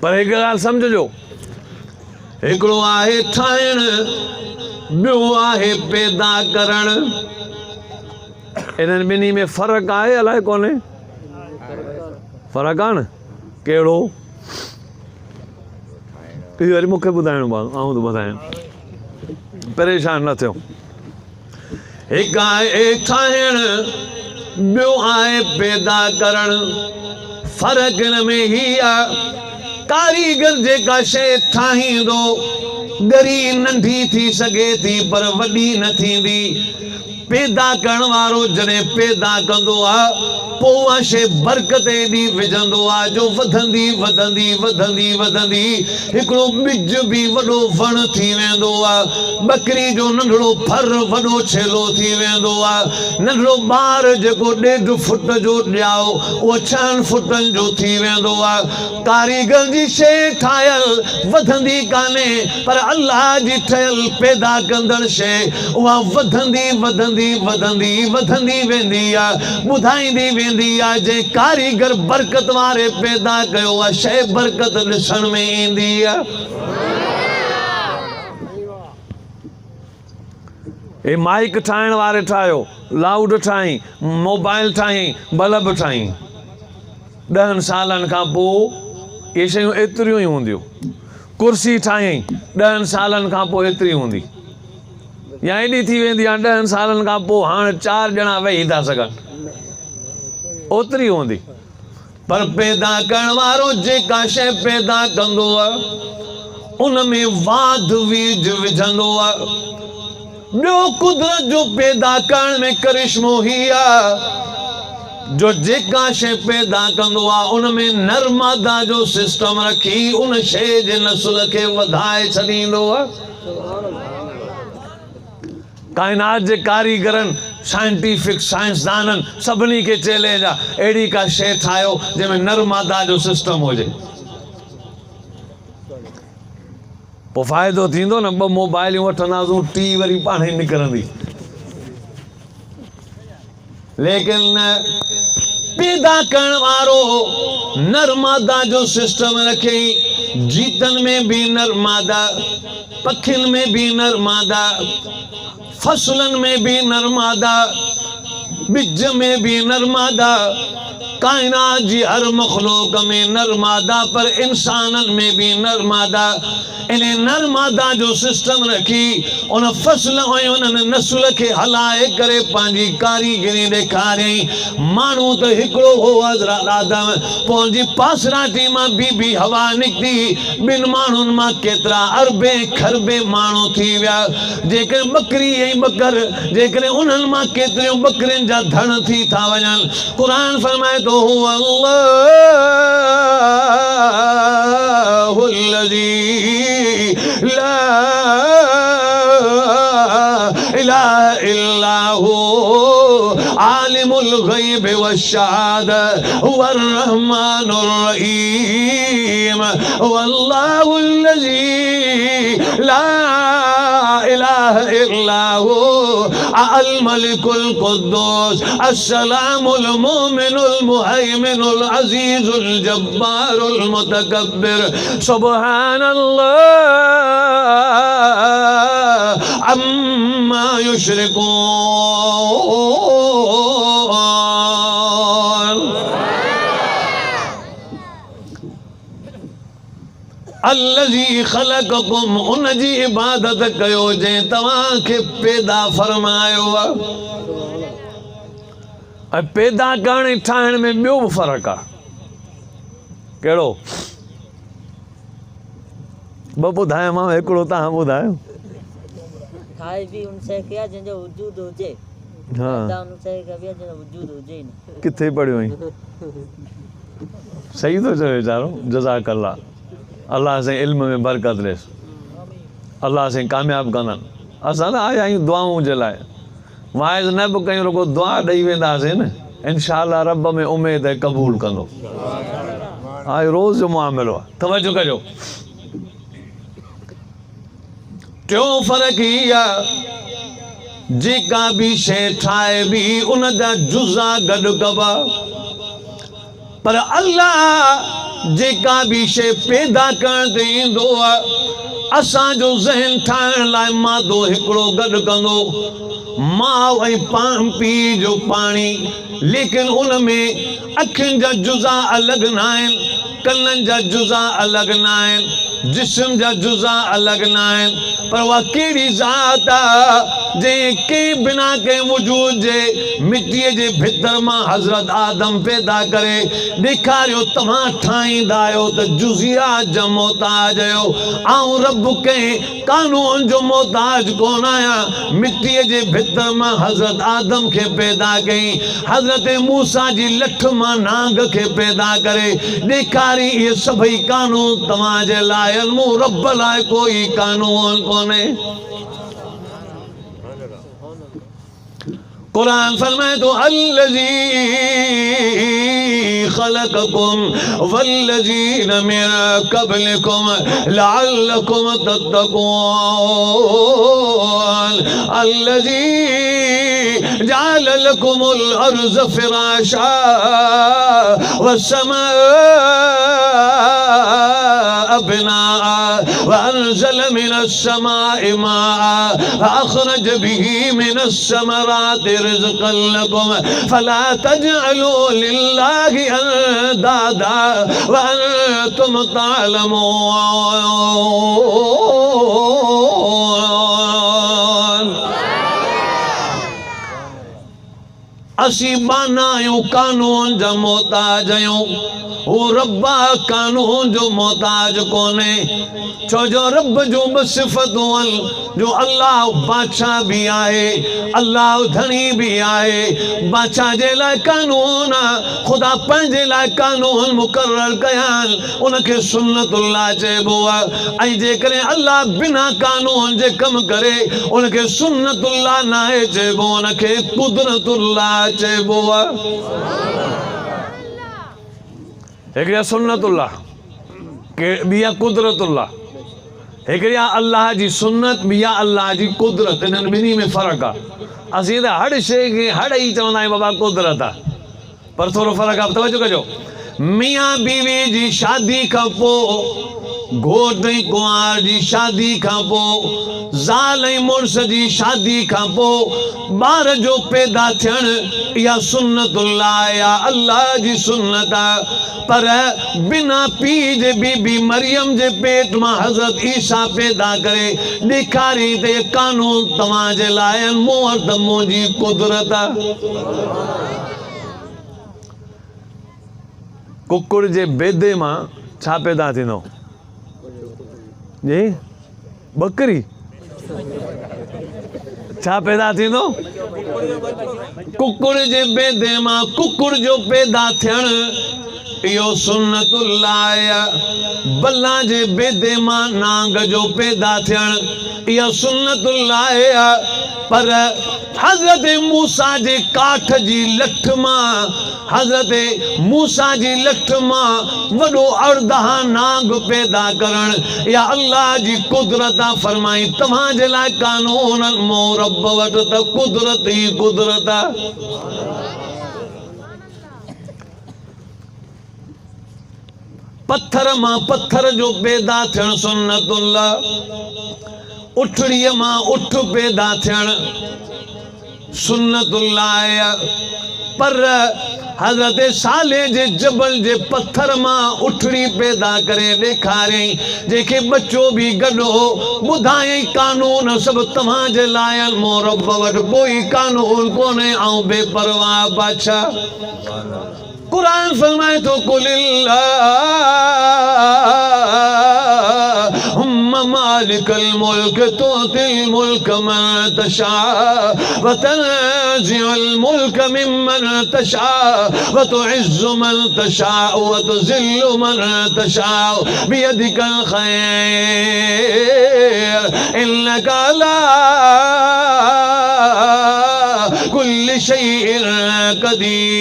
पर हिकु ॻाल्हि सम्झिजो, हिकिड़ो आहे ठाहिण, ॿियो आहे पैदा करणु। इन्हनि ॿिन्ही में फ़र्क़ु आहे अलाए कोन्हे? फ़र्क़ु आहे न? कहिड़ो? इहो वरी मूंखे ॿुधाइणो पवंदो, आउं थो ॿुधायां, परेशान न थियो। हिकु आहे ठाहिण, ॿियो आहे पैदा करणु। फ़र्क़ु हिन में ही आहे, कारीगर जेका शइ ठाहींदो ॻरी नंढी थी सघे थी पर वॾी न थींदी। पैदा करण वारो जॾहिं पैदा कंदो आहे पोइ उहा शइ बरकत एॾी विझंदो आहे जो वधंदी वधंदी वधंदी वधंदी हिकिड़ो ॿिज बि वॾो वण थी वेंदो आहे। बकरी जो नंढड़ो फर वॾो छेलो थी वेंदो आहे। नंढड़ो ॿार जेको 1.5 फुट जो ॼाओ उहो 6 फुटनि जो थी वेंदो आहे। कारीगर जी शइ ठाहियल वधंदी कान्हे पर अल्लाह जी ठहियल पैदा कंदड़ शइ उहा वधंदी वधंदी वधंदी वधंदी वेंदी आहे, ॿुधाईंदी वेंदी आहे। जे कारीगर बरकत वारे पैदा कयो आहे शइ बरकत ॾिसण में ईंदी आहे। हे माइक ठाहिण वारे ठाहियो, लाउड ठाहीं, मोबाइल ठाहीं, बल्ब ठाहीं, 10 सालनि खां पोइ इहे शयूं एतिरियूं ई हूंदियूं। कुर्सी ठाहीं, 10 सालनि खां पोइ एतिरी हूंदी, या एॾी थी वेंदी आहे 10 सालनि खां पोइ हाणे 4 ॼणा वेही था सघनि, ओतिरी हूंदी। पर पैदा करण वारो जेका शइ पैदा कंदो आहे उन में वाध वीज विझंदो आहे। ॿियो कुदरत जो पैदा करण में करिश्मो ही आहे जो जेका शइ पैदा कंदो आहे उन में नरमादा जो सिस्टम रखी उन शइ जे नस्ल खे वधाए छॾींदो आहे। काइनात जे कारीगरनि, साइंटिफिक साइंसदाननि सभिनी खे चैलेंज आहे अहिड़ी का शइ ठाहियो जंहिंमें नरमादा जो सिस्टम हुजे। पोइ फ़ाइदो थींदो न, 2 मोबाइलियूं वठंदासीं, टी वरी पाण ई निकिरंदी। लेकिन पैदा करण वारो नरमादा जो सिस्टम रखे, जीतनि में भी नरमादा, पखियुनि में भी नरमादा, फसलनि में भी नरमादा, बिज में भी नरमादा, कायनात जी हर मखलूक में नरमादा, पर इंसाननि में भी नरमादा। इन नरमादा जो सिस्टम रखी उन फसल ऐं उन्हनि नस्ल खे हलाए करे पंहिंजी कारीगरी ॾेखारियईं। माण्हू त हिकिड़ो हो हज़रत आदम, पोइ जी पासराटी मां बीबी हवा निकिती, 2 माण्हुनि मां केतिरा अरबे खरबे माण्हू थी विया। जेकॾहिं बकरी ऐं बकर, जेकॾहिं उन्हनि मां केतिरियूं बकरियुनि जा धण थी था वञनि। क़ुरान फरमाए थो ला इलाहा इल्ला हु आलिमुल गैब वश्शहादह हुवर रहमानुर रहीम वल्लाहुल लज़ी ला इलाहा इल्ला हु अल मलिकुल कुद्दूस अस्सलामुल मुमिनुल मुहैमिनुल अजीजुल जब्बारुल मुतकब्बिर सुब्हानल्लाह अम्मा युश्रिकून। अल्लज़ी ख़लक़कुम, उन जी इबादत कयो जंहिं तव्हांखे पैदा फरमायो आहे। ऐं पैदा करण ऐं ठाहिण में ॿियो बि फ़र्क़ु आहे। कहिड़ो? ॿ ॿुधायां, हिकिड़ो तव्हां ॿुधायो। ठाहे बि उन शइ खे जंहिंजो वजूद हुजे, हाँ, उन शइ खे बि जंहिंजो वजूद हुजे ई न। किथे पढ़ियो आहीं? सही थो चए वीचारो, जज़ाकल्ला। अल्लाह से इल्म में बरकत ॾेस, अल्लाह से कामयाब कंदनि। असां त आया आहियूं दुआऊं जे लाइ, वाइज़ न बि कयूं, रुगो दुआ ॾेई वेंदासीं न, इंशाअल्लाह रब में उमेद है क़बूल कंदो। हाणे रोज़ जो मामिलो आहे। तवजो कजो। टियों फ़र्क़ु ही आहे, जेका बि शइ ठाहे बि उन जा जुज़ा गॾु कबा, पर अल्लाह जेका भी शइ पैदा करण ते ईंदो आहे असांजो ज़हन ठाहिण लाइ मादो हिकिड़ो गॾु कंदो माउ ऐं पीउ जो पाणी लेकिन उन में अखियुनि जा जुज़ा अलॻि न आहिनि कननि जा जुज़ा अलॻि न आहिनि जिस्म जा जुज़ा अलॻि न आहिनि पर उहा कहिड़ी ज़ात आहे जंहिं कंहिं बिना कंहिं वजूद जे मिटीअ जे भितर मां हज़रत आदम पैदा करे ॾेखारियो तव्हां ठाहींदा आहियो त जुज़ियात जा मोहताज आहियो ऐं रब कंहिं कानून जो मोहताज कोन आहियां मिटीअ जे भितर मां हज़रत आदम खे पैदा कई हज़रत मूसा जी लठ मां नांग खे पैदा करे ॾेखारी इहे सभई कानून तव्हांजे लाइ मूं रब लाइ कोई कानून कोन्हे कुरान फरमाए तो अल्लज़ी खलक़कुम वल्लज़ीन मिन क़ब्लिकुम लअल्लकुम तत्तक़ून अल्लज़ी जअल लकुमुल अर्ज़ फ़िराशा वस्समाअ बिनाअ वअनज़ल मिनस समाइ माअ फअख़रज बिही मिनस समराति रिज़्क़न लकुम फला तजअलू लिल्लाहि अंदादा वअंतुम तालमून असी बाना आहियूं कानून जा मोहताज आहियूं वो रब्बा कानून जो मोहताज कोने छो जो रब जो सिफ़तूं आहिनि जो अल्लाह बादशाह भी आहे अल्लाह धनी भी आहे बादशाह जे लाइ कानून आहे ख़ुदा पंहिंजे लाइ कानून मुक़ररु कया आहिनि उनखे सुन्नतुल्लाह चइबो आहे ऐं जेकॾहिं अल्लाह बिना कानून जे कमु करे उनखे सुन्नतुल्लाह नाहे चइबो उनखे कुदरतुल्लाह चइबो आहे हिकिड़ी आहे सुन्नतुल्लाह के ॿी आहे कुदरतुल्लाह हिकिड़ी आहे अल्लाह जी सुन्नत ॿी आहे अल्लाह जी कुदरत इन्हनि ॿिन्ही में फ़र्क़ु आहे असीं त हर शइ खे हर ई चवंदा आहियूं बाबा कुदरत आहे पर थोरो फ़र्क़ु आहे तवजो कजो मियां बीवी जी शादी खां पोइ घोट ऐं कुंवार जी शादी खां पोइ ज़ाल ऐं मुड़ुस जी शादी खां पोइ ॿार जो पैदा थियणु इहा सुन्नतुल्लाह या अल्लाह जी सुन्नत आहे पर बिना पीउ जे बीबी मरियम जे पेट मां हज़रत ईसा पैदा करे ॾेखारी त इहे कानून तव्हांजे लाइ मूं वटि त मुंहिंजी कुदरत आहे कुकुर जे बेदे मां छा पैदा थींदो जी बकरी छा पैदा थींदो कुकुर जे बेदे मां कुकुर जो पैदा थियणु इहो सुन्नतुल्लाह बल्ला जे बेदे मां नांग जो पैदा थियणु इहा सुन्नतुल्लाह पर हज़रत मूसा जे काठ जी लठ मां हज़रत मूसा जी लठ मां वॾो अर्दहा नांग पैदा करणु या अल्लाह जी कुदरत आहे फरमाई तव्हांजे लाइ कानून मूं रब वटि त कुदरत ई कुदरत आहे पत्थर मां पत्थर जो पैदा थियणु सुन्नतुल्लाह उठड़ीअ मां उठ पैदा थियणु सुन्नतुल्लाह पर हज़रत साले जे जबल जे पत्थर मां उठड़ी पैदा करे ॾेखारियईं जंहिंखे बच्चो बि गॾो ॿुधायईं कानून सभु तव्हांजे लाइ मूं रब वटि कोई कानून कोन्हे ऐं बेपरवाह बादशाह कुरान फरमाए थो कुलिल्लाहुम्मा मालिकल मुल्क तुतिल मुल्क मन तशा व तनज़िउल मुल्क मिम्मन तशा व तुइज़्ज़ु मन तशा व तुज़िल्लु मन तशा बियदिकल खैर इन्नका अला कुल्लि शैइन क़दीर